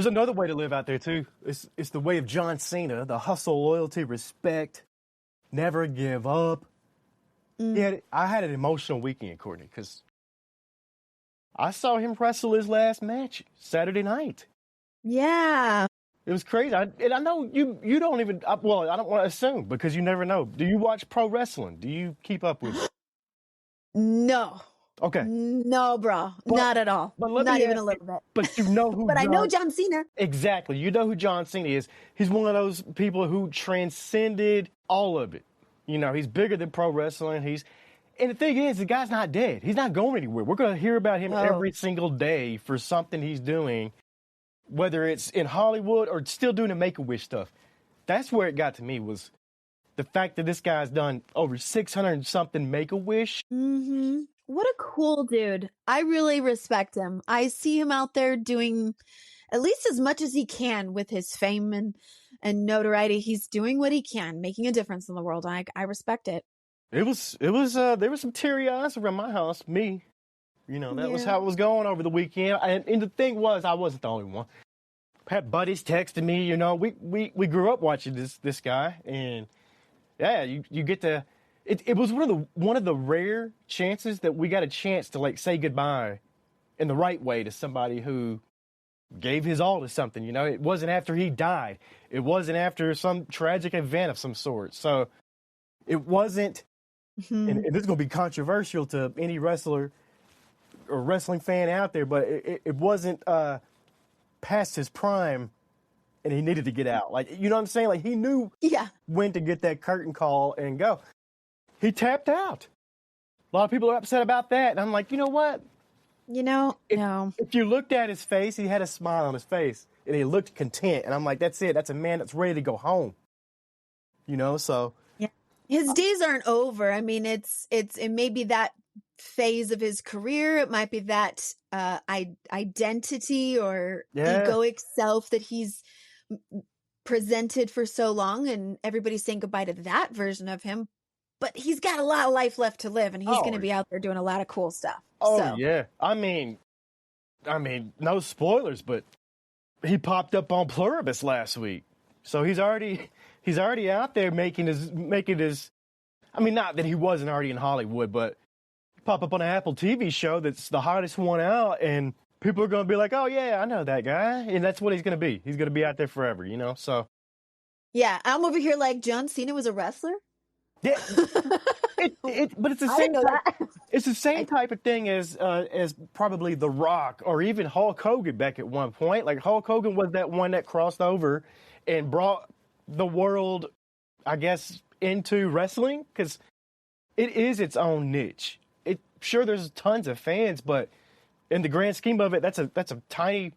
There's another way to live out there too. It's the way of John Cena: the hustle, loyalty, respect, never give up. Yeah, I had an emotional weekend, Courtney, because I saw him wrestle his last match Saturday night. Yeah. It was crazy. And I know you don't even, well, I don't want to assume because you never know. Do you watch pro wrestling? Do you keep up with it? No. Okay. No, bro. Not at all. Not even a little bit. But you know who But I know John Cena. Exactly. You know who John Cena is. He's one of those people who transcended all of it. You know, he's bigger than pro wrestling. And the thing is, the guy's not dead. He's not going anywhere. We're going to hear about him every single day for something he's doing, whether it's in Hollywood or still doing the Make-A-Wish stuff. That's where it got to me, was the fact that this guy's done over 600 and something Make-A-Wish. Mm-hmm. What a cool dude. I really respect him. I see him out there doing at least as much as he can with his fame and notoriety. He's doing what he can, making a difference in the world. I respect it. There was some teary eyes around my house, me. You know, that was how it was going over the weekend. And the thing was, I wasn't the only one. I had buddies texting me, you know, we grew up watching this guy, and yeah, you get to, it was one of the rare chances that we got a chance to like say goodbye in the right way to somebody who gave his all to something, you know. It wasn't after he died. It wasn't after some tragic event of some sort. So it wasn't, and this is going to be controversial to any wrestler or wrestling fan out there, but it wasn't past his prime and he needed to get out. Like, you know what I'm saying? Like, he knew when to get that curtain call and go. He tapped out. A lot of people are upset about that. And I'm like, you know what? You know, no. If you looked at his face, he had a smile on his face and he looked content. And I'm like, that's it. That's a man that's ready to go home. You know, so. Yeah. His days aren't over. I mean, it may be that phase of his career. It might be that identity or egoic self that he's presented for so long, and everybody's saying goodbye to that version of him. But he's got a lot of life left to live, and he's going to be out there doing a lot of cool stuff. Yeah. I mean, no spoilers, but he popped up on Pluribus last week, so he's already out there making his. I mean, not that he wasn't already in Hollywood, but pop up on an Apple TV show that's the hottest one out, and people are going to be like, oh, yeah, I know that guy. And that's what he's going to be. He's going to be out there forever, you know? So. Yeah, I'm over here like John Cena was a wrestler. Yeah. But it's the same. It's the same type of thing as probably The Rock or even Hulk Hogan back at one point. Like, Hulk Hogan was that one that crossed over and brought the world, I guess, into wrestling, because it is its own niche. Sure, there's tons of fans, but in the grand scheme of it, that's a tiny.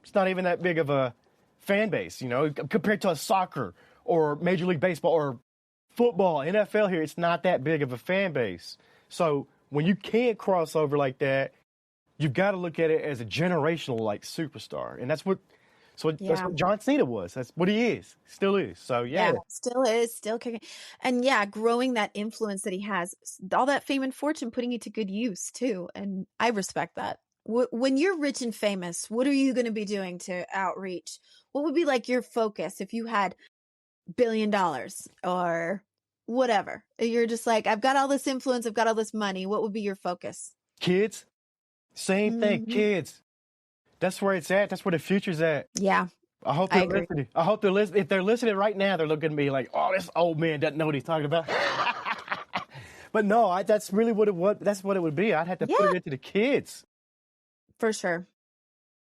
It's not even that big of a fan base, you know, compared to a soccer or Major League Baseball or football, NFL. Here, it's not that big of a fan base. So when you can't cross over like that, you've got to look at it as a generational like superstar, and that's what John Cena was. That's what he is, still is. So yeah, still is, still kicking, and growing that influence that he has, all that fame and fortune, putting it to good use too. And I respect that. When you're rich and famous, what are you going to be doing to outreach? What would be like your focus if you had $1 billion or whatever? You're just like, I've got all this influence, I've got all this money. What would be your focus? Kids. Same thing, kids. That's where it's at. That's where the future's at. Yeah. I hope they're listening. I hope they're listening. If they're listening right now, they're looking at me like, oh, this old man doesn't know what he's talking about. But no, that's really what it would. That's what it would be. I'd have to put it into the kids. For sure.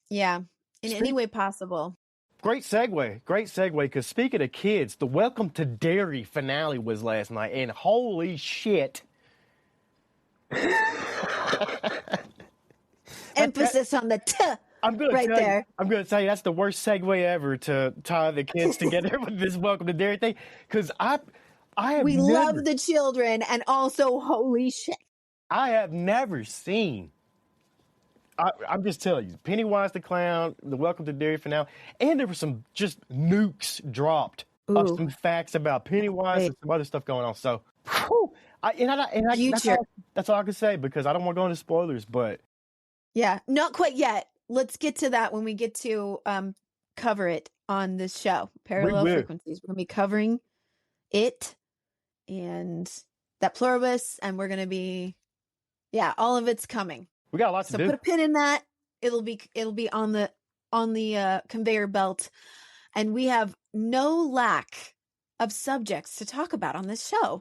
Yeah. In any way possible. Great segue, because speaking of kids, the Welcome to Derry finale was last night, and holy shit. Emphasis on the I'm going to tell you, that's the worst segue ever to tie the kids together with this Welcome to Derry thing, because we love the children, and also, holy shit. I have never seen... I'm just telling you, Pennywise the Clown, the Welcome to Derry finale, and there were some just nukes dropped of some facts about Pennywise and some other stuff going on. So, that's all I can say, because I don't want to go into spoilers, but yeah, not quite yet. Let's get to that when we get to cover it on this show. We Parallel will. frequencies. We're going to be covering it and that pluribus, and we're going to be, all of it's coming. We got a lot to So do. put a pin in that. It'll be on the conveyor belt, and we have no lack of subjects to talk about on this show.